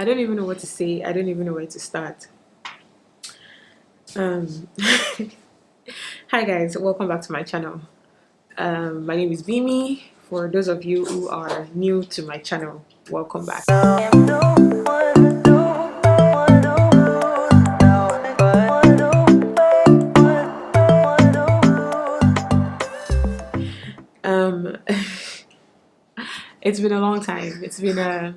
I don't even know what to say. I don't even know where to start. Hi guys, welcome back to my channel. My name is Bemi. For those of you who are new to my channel, welcome back. It's been a long time. It's been a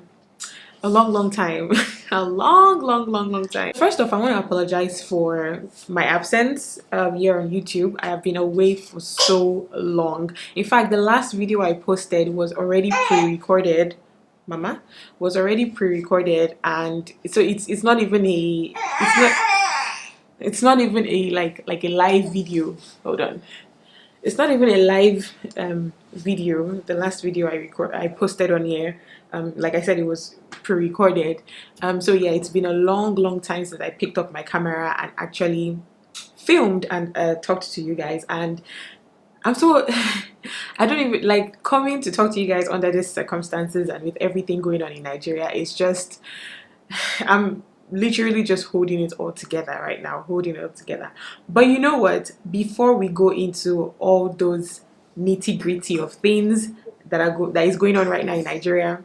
long time. A long time. First off, I want to apologize for my absence here on YouTube. I have been away for so long. In fact, the last video I posted was already pre-recorded. Mama was already pre-recorded, and so it's not even a like a live video. Hold on. It's not even a live video. The last video I posted on here, like I said, it was pre-recorded. So yeah, it's been a long time since I picked up my camera and actually filmed and talked to you guys. And I'm so I don't even like coming to talk to you guys under these circumstances and with everything going on in Nigeria. It's just I'm literally just holding it all together right now, but you know what, before we go into all those nitty-gritty of things that is going on right now in Nigeria,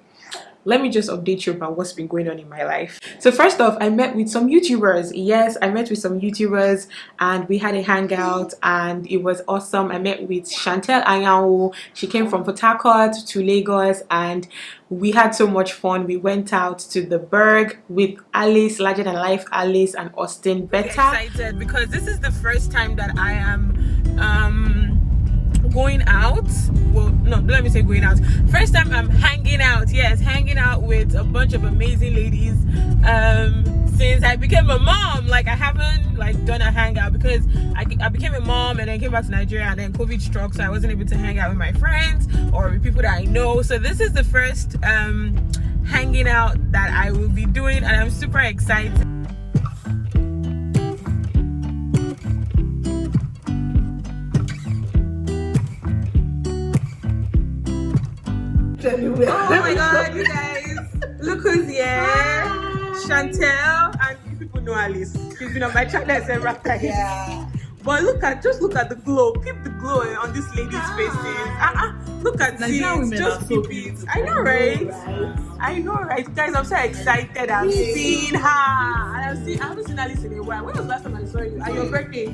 let me just update you about what's been going on in my life. So first off, I met with some YouTubers. Yes, I met with some YouTubers and we had a hangout and it was awesome. I met with Chantel Anyao. She came from Port Harcourt to Lagos and we had so much fun. We went out to the Berg with Alice, Larger Than Life Alice, and Austin Beta. I'm excited because this is the first time that I am going out. Well, no, let me say going out. First time I'm hanging out. Yes, hanging out with a bunch of amazing ladies since I became a mom. Like I haven't like done a hangout because I became a mom and then came back to Nigeria and then COVID struck, so I wasn't able to hang out with my friends or with people that I know. So this is the first hanging out that I will be doing and I'm super excited. Oh my god, you guys, look who's here. Chantel, and you people know Alice. She's been on my channel several times. Yeah. But just look at the glow. Keep the glow on this lady's faces. Look at this. Just keep it. I know, right? I know, right? Guys, I'm so excited. I'm seeing her. I haven't seen Alice in a while. When was the last time I saw you? At your birthday?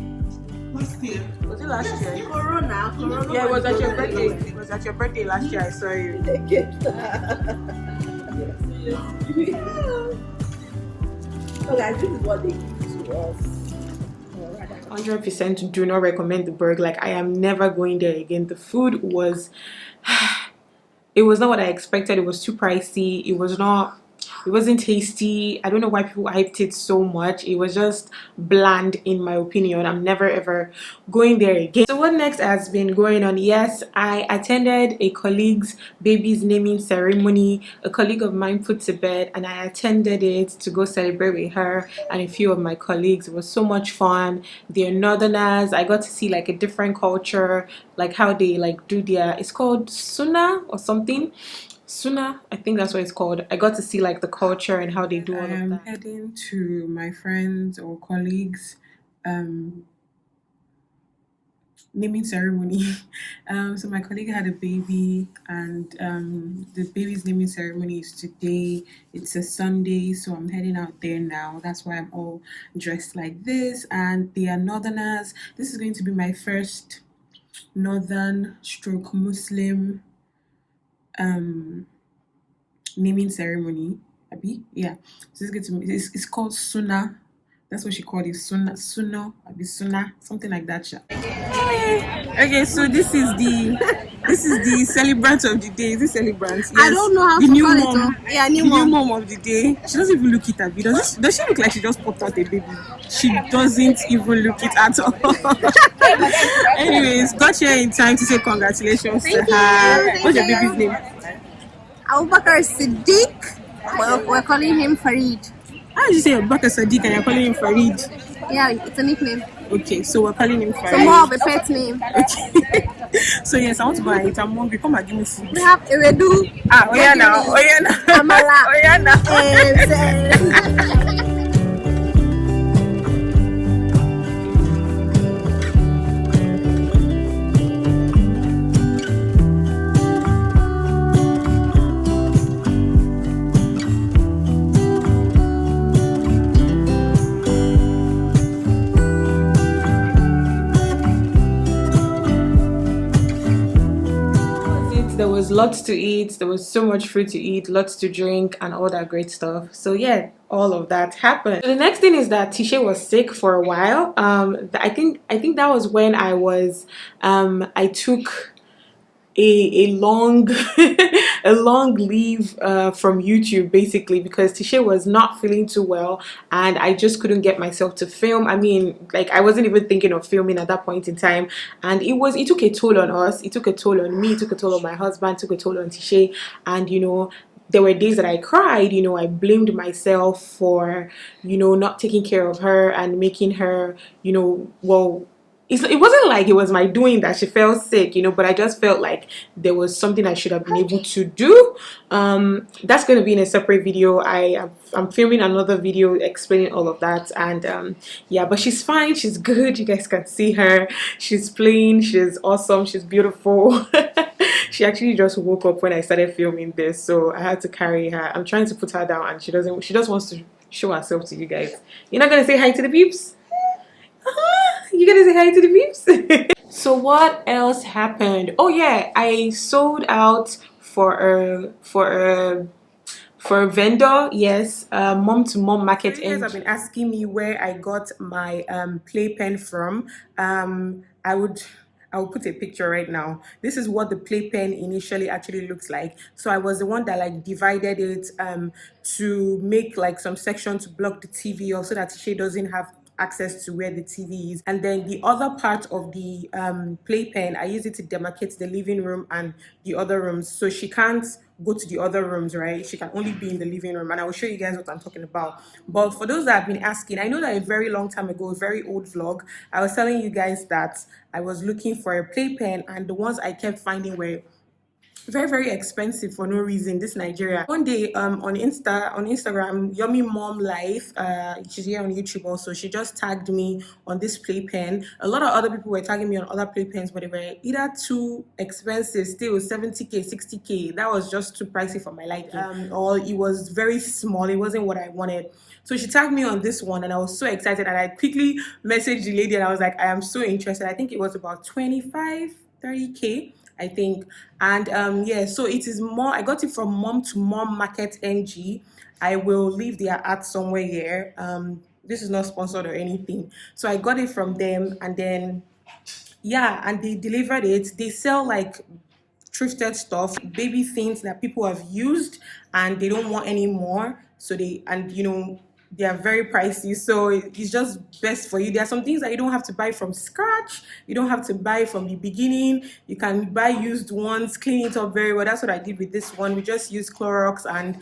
Last year. Was it last year? Corona. Yeah, it was at your birthday. It was at your birthday last year I saw you. So guys, this is what they give to us. 100% do not recommend the Berg. Like I am never going there again. The food was it was not what I expected. It was too pricey. It wasn't tasty. I don't know why people hyped it so much. It was just bland in my opinion. I'm never ever going there again. So what next has been going on? Yes, I attended a colleague's baby's naming ceremony. A colleague of mine put to bed and I attended it to go celebrate with her and a few of my colleagues. It was so much fun. They're northerners. I got to see like a different culture, like how they like do their, it's called Suna or something. Suna, I think that's what it's called. I got to see like the culture and how they do all of that. I'm heading to my friends or colleagues naming ceremony. So my colleague had a baby and the baby's naming ceremony is today. It's a Sunday, so I'm heading out there now. That's why I'm all dressed like this, and they are northerners. This is going to be my first northern stroke Muslim naming ceremony. Abi? Yeah. So it's called Suna. That's what she called it. Suna, something like that. Okay, so this is the celebrant of the day. Is this celebrant? Yes. I don't know how the to new call mom. it. Yeah, new mom of the day. She doesn't even look it at me. Does she look like she just popped out a baby? She doesn't even look it at all. Anyways, got here in time to say congratulations to her. What's your baby's name? Abubakar Siddiq. We're calling him Farid. How did you say Abubakar Siddiq and you're calling him Farid? Yeah, it's a nickname. Okay, so we're calling him Farid. So more of a pet name. Okay. So yes, I want to go and eat. I'm hungry. Come and give me food. We have Ewedu. Oh yeah now. Amala. Oh yeah now. There was lots to eat, there was so much food to eat, lots to drink, and all that great stuff. So yeah, all of that happened. So the next thing is that Tisha was sick for a while. I think that was when I took a long a long leave from YouTube, basically, because Tisha was not feeling too well and I just couldn't get myself to film. I mean, like, I wasn't even thinking of filming at that point in time, and it took a toll on us, it took a toll on me, it took a toll on my husband, took a toll on Tisha. And there were days that I cried. I blamed myself for not taking care of her and making her well, it wasn't like it was my doing that she fell sick, but I just felt like there was something I should have been able to do. That's going to be in a separate video. I'm filming another video explaining all of that. And yeah, but she's fine, she's good, you guys can see her, she's playing, she's awesome, she's beautiful. She actually just woke up when I started filming this, so I had to carry her. I'm trying to put her down and she just wants to show herself to you guys. You're not going to say hi to the peeps? You gonna say hi to the peeps? So what else happened? Oh yeah, I sold out for a vendor. Yes, mom to mom market. You guys have been asking me where I got my playpen from. I will put a picture right now. This is what the playpen initially actually looks like. So I was the one that like divided it to make like some section to block the TV, or so that she doesn't have access to where the TV is. And then the other part of the playpen, I use it to demarcate the living room and the other rooms. So she can't go to the other rooms, right? She can only be in the living room. And I will show you guys what I'm talking about. But for those that have been asking, I know that a very long time ago, a very old vlog, I was telling you guys that I was looking for a playpen, and the ones I kept finding were very, very expensive for no reason. This Nigeria. One day on Instagram, Yummy Mom Life, she's here on YouTube also, she just tagged me on this playpen. A lot of other people were tagging me on other playpens, but they were either too expensive, still 70k, 60k. That was just too pricey for my liking, or it was very small, it wasn't what I wanted. So she tagged me on this one and I was so excited, and I quickly messaged the lady and I was like, I am so interested. I think it was about 25, 30k, I think. And yeah, so it is more, I got it from Mom to Mom Market NG. I will leave their ad somewhere here. This is not sponsored or anything. So I got it from them, and then yeah, and they delivered it. They sell like thrifted stuff, baby things that people have used and they don't want anymore. So they are very pricey, so it's just best for you. There are some things that you don't have to buy from scratch, you don't have to buy from the beginning. You can buy used ones, clean it up very well. That's what I did with this one. We just used Clorox and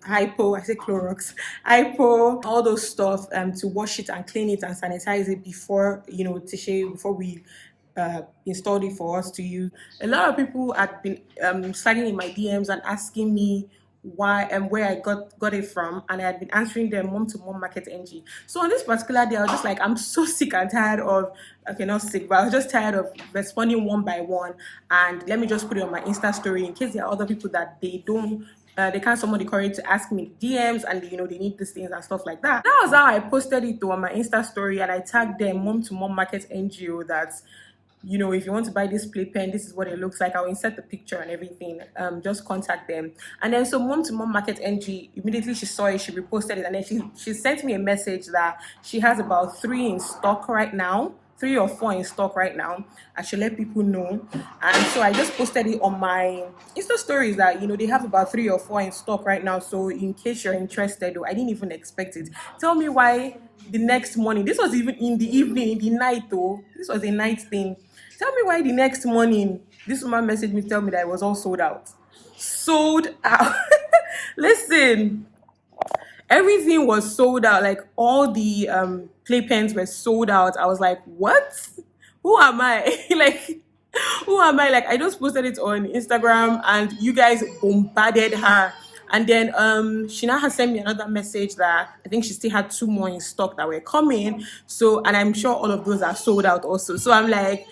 hypo, I say Clorox, hypo, all those stuff to wash it and clean it and sanitize it before before we installed it for us to use. A lot of people had been sliding in my DMs and asking me why and where I got it from, and I had been answering them Mom to Mom Market NG. So on this particular day, I was just like, I'm so sick and tired of, okay, not sick, but I was just tired of responding one by one, and let me just put it on my Insta story in case there are other people that they can't summon the courage to ask me DMs, and they need these things and stuff like that. That was how I posted it on my Insta story, and I tagged them Mom to Mom Market NGO that if you want to buy this playpen, this is what it looks like. I'll insert the picture and everything. Just contact them. And then so Mom to Mom Market NG, immediately she saw it, she reposted it, and then she sent me a message that she has about 3 in stock right now. 3 or 4 in stock right now. I should let people know. And so I just posted it on my Insta stories that they have about 3 or 4 in stock right now. So in case you're interested, though, I didn't even expect it. Tell me why the next morning, this was even in the evening, in the night though, this was a night thing. Tell me why the next morning this woman messaged me, tell me that it was all sold out. Sold out. Listen, everything was sold out. Like all the playpens were sold out. I was like, what? Who am I? Like, who am I? Like, I just posted it on Instagram and you guys bombarded her. And then she now has sent me another message that I think she still had 2 more in stock that were coming. So, and I'm sure all of those are sold out also. So I'm like,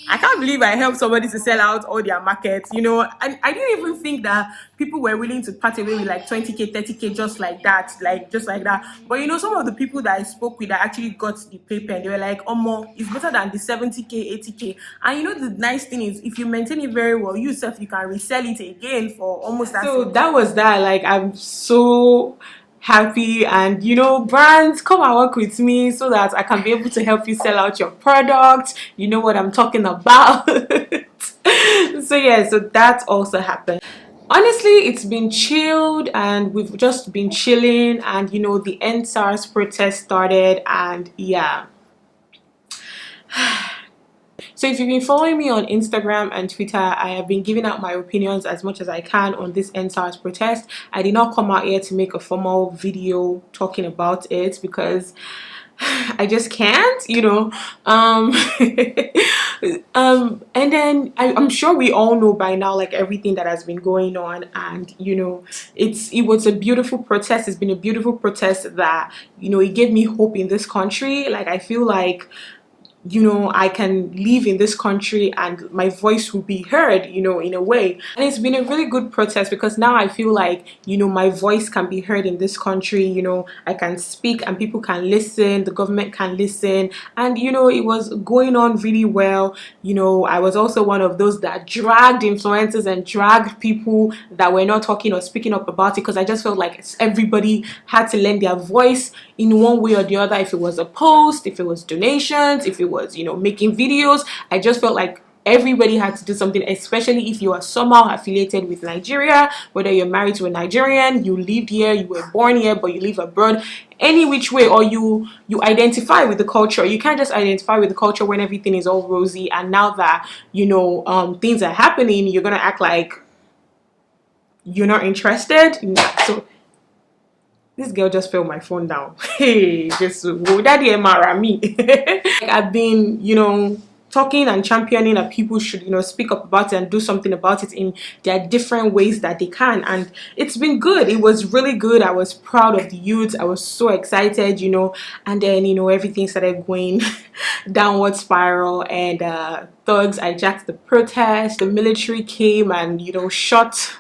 I can't believe I helped somebody to sell out all their markets, you know. And I didn't even think that people were willing to part away with like 20k, 30k just like that, just like that. But you know, some of the people that I spoke with that actually got the paper and they were like, oh, more, it's better than the 70k, 80k. And you know, the nice thing is if you maintain it very well, you yourself, you can resell it again for almost that. So that was that. Like, I'm so happy, and you know, brands, come and work with me so that I can be able to help you sell out your product. You know what I'm talking about. So yeah, so that also happened. Honestly, it's been chilled and we've just been chilling, and you know, the ENDSARS protest started, and yeah. So if you've been following me on Instagram and Twitter, I have been giving out my opinions as much as I can on this ENDSARS protest. I did not come out here to make a formal video talking about it because I just can't, you know. And then I'm sure we all know by now, like, everything that has been going on, and you know, it was a beautiful protest. It's been a beautiful protest that, you know, it gave me hope in this country. Like, I feel like, you know, I can live in this country and my voice will be heard, you know, in a way. And it's been a really good protest because now I feel like, you know, my voice can be heard in this country. You know, I can speak and people can listen, the government can listen, and you know, it was going on really well. You know, I was also one of those that dragged influencers and dragged people that were not talking or speaking up about it, because I just felt like everybody had to lend their voice in one way or the other. If it was a post, if it was donations, if it was, you know, making videos, I just felt like everybody had to do something, especially if you are somehow affiliated with Nigeria, whether you're married to a Nigerian, you lived here, you were born here, but you live abroad, any which way, or you identify with the culture. You can't just identify with the culture when everything is all rosy, and now that, you know, things are happening, you're gonna act like you're not interested. So this girl just fell my phone down. Hey, just go daddy Mara me. I've been, you know, talking and championing that people should, you know, speak up about it and do something about it in their different ways that they can, and it's been good. It was really good. I was proud of the youth. I was so excited, you know. And then, you know, everything started going downward spiral, and thugs hijacked the protest. The military came and, you know, shot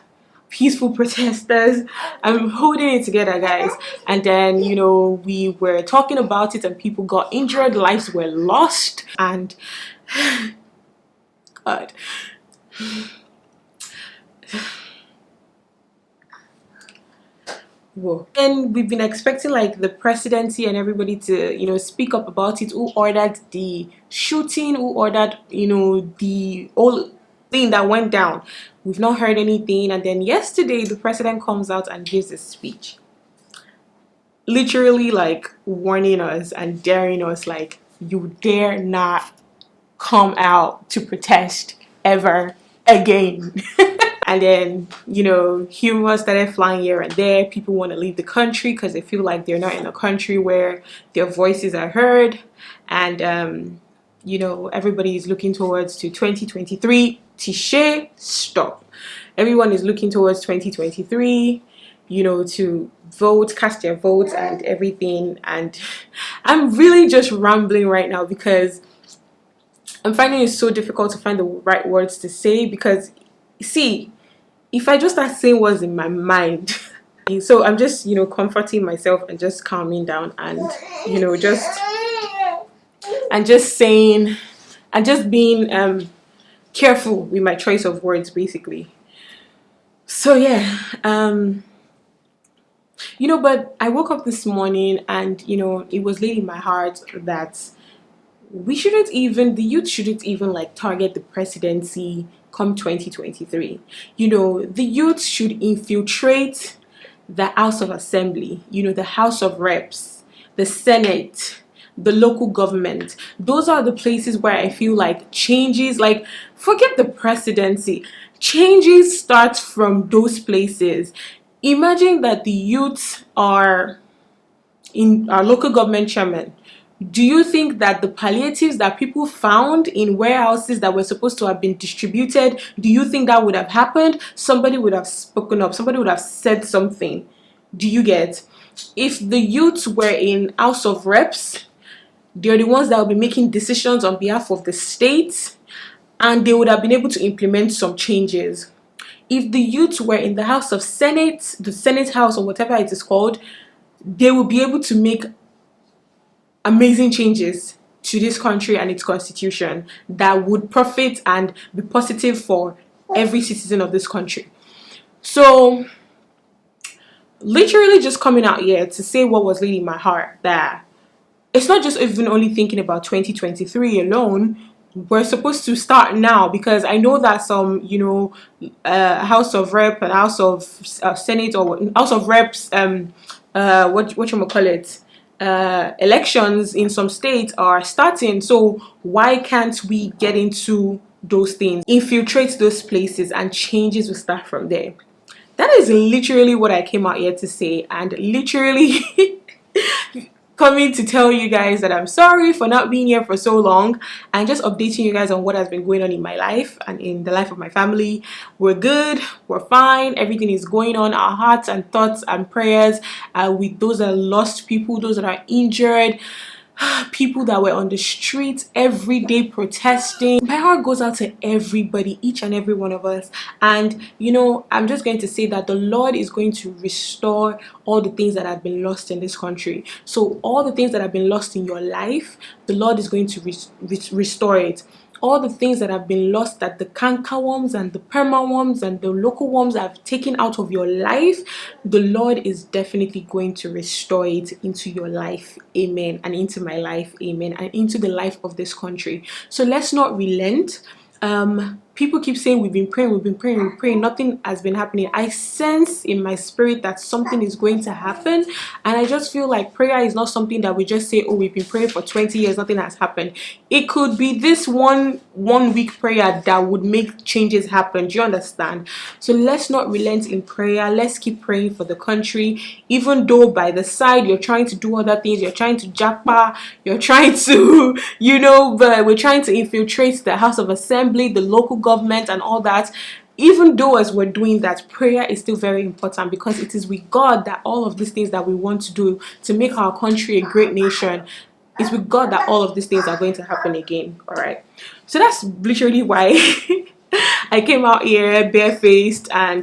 peaceful protesters. I'm holding it together, guys. And then, you know, we were talking about it and people got injured, lives were lost, and God. Whoa. And we've been expecting like the presidency and everybody to, you know, speak up about it. Who ordered the shooting? Who ordered, you know, the whole thing that went down? We've not heard anything. And then yesterday the president comes out and gives a speech, literally like warning us and daring us, like, you dare not come out to protest ever again. And then, you know, humor started flying here and there. People want to leave the country because they feel like they're not in a country where their voices are heard. And you know, everybody is looking towards to 2023. Tiche, stop. Everyone is looking towards 2023, you know, to vote, cast their votes and everything. And I'm really just rambling right now because I'm finding it so difficult to find the right words to say, because see, if I just start saying what's in my mind, so I'm just, you know, comforting myself and just calming down, and you know, just saying and just being careful with my choice of words, basically. So yeah, you know, but I woke up this morning and, you know, it was laid in my heart that we shouldn't even, the youth shouldn't even like target the presidency come 2023. You know, the youth should infiltrate the House of Assembly, you know, the House of Reps, the Senate, the local government. Those are the places where I feel like changes, like, forget the presidency, changes start from those places. Imagine that the youth are in our local government chairman, Do you think that the palliatives that people found in warehouses that were supposed to have been distributed, do you think that would have happened? Somebody would have spoken up. Somebody would have said something. Do you get? If the youths were in House of Reps, they're the ones that will be making decisions on behalf of the state, and they would have been able to implement some changes. If the youths were in the House of Senate, the Senate House or whatever it is called, they will be able to make amazing changes to this country and its constitution that would profit and be positive for every citizen of this country. So literally just coming out here to say what was really in my heart, that it's not just even only thinking about 2023 alone. We're supposed to start now, because I know that some, House of Rep and House of Senate or House of Reps, what you call it, elections in some states are starting. So why can't we get into those things, infiltrate those places, and changes will start from there? That is literally what I came out here to say, and literally coming to tell you guys that I'm sorry for not being here for so long, and just updating you guys on what has been going on in my life and in the life of my family. We're good, we're fine, everything is going on. Our hearts and thoughts and prayers are with those that lost people, those that are injured, people that were on the streets every day protesting. My heart goes out to everybody, each and every one of us. And I'm just going to say that the Lord is going to restore all the things that have been lost in this country. So all the things that have been lost in your life, the Lord is going to restore it. All the things that have been lost, that the canker worms and the perma worms and the local worms have taken out of your life, the Lord is definitely going to restore it into your life, amen, and into my life, amen, and into the life of this country. So let's not relent. People keep saying we've been praying, nothing has been happening. I sense in my spirit that something is going to happen, and I just feel like prayer is not something that we just say, oh, we've been praying for 20 years, nothing has happened. It could be this one week prayer that would make changes happen. Do you understand? So let's not relent in prayer. Let's keep praying for the country, even though by the side you're trying to do other things. You're trying to jackpot, you're trying to but we're trying to infiltrate the House of Assembly, the local government and all that. Even though as we're doing that, prayer is still very important, because it is with God that all of these things that we want to do to make our country a great nation, it's with God that all of these things are going to happen again. All right, so that's literally why I came out here barefaced and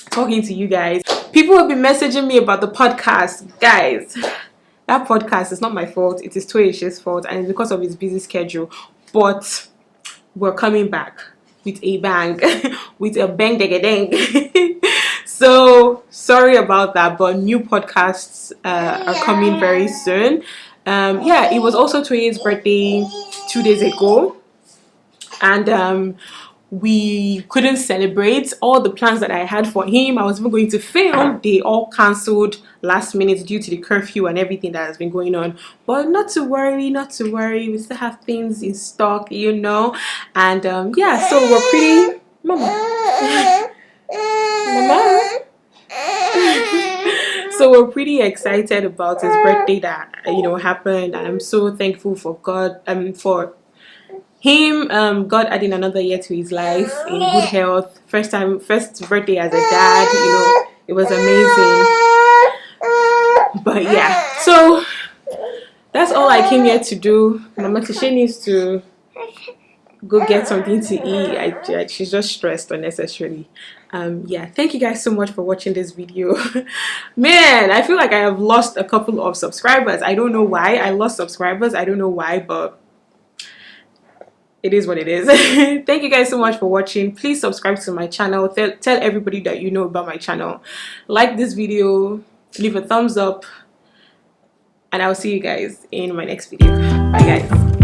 talking to you guys. People have been messaging me about the podcast. Guys, that podcast is not my fault, it is Toyeshe's fault, and it's because of his busy schedule. But we're coming back with a bang, with a bang dang. So sorry about that, but new podcasts are coming very soon. It was also Toye's birthday 2 days ago, and we couldn't celebrate. All the plans that I had for him, I was even going to film, they all cancelled last minute due to the curfew and everything that has been going on. But not to worry, we still have things in stock, and so we're pretty mama so we're pretty excited about his birthday that happened. I'm so thankful for God, for him, God adding another year to his life in good health. First birthday as a dad, it was amazing. But yeah, so that's all I came here to do. Mama Tisha needs to go get something to eat. She's just stressed unnecessarily. Thank you guys so much for watching this video. Man, I feel like I have lost a couple of subscribers. I don't know why I lost subscribers. I don't know why, but it is what it is. Thank you guys so much for watching. Please subscribe to my channel. Tell everybody that you know about my channel. Like this video, leave a thumbs up, and I'll see you guys in my next video. Bye guys.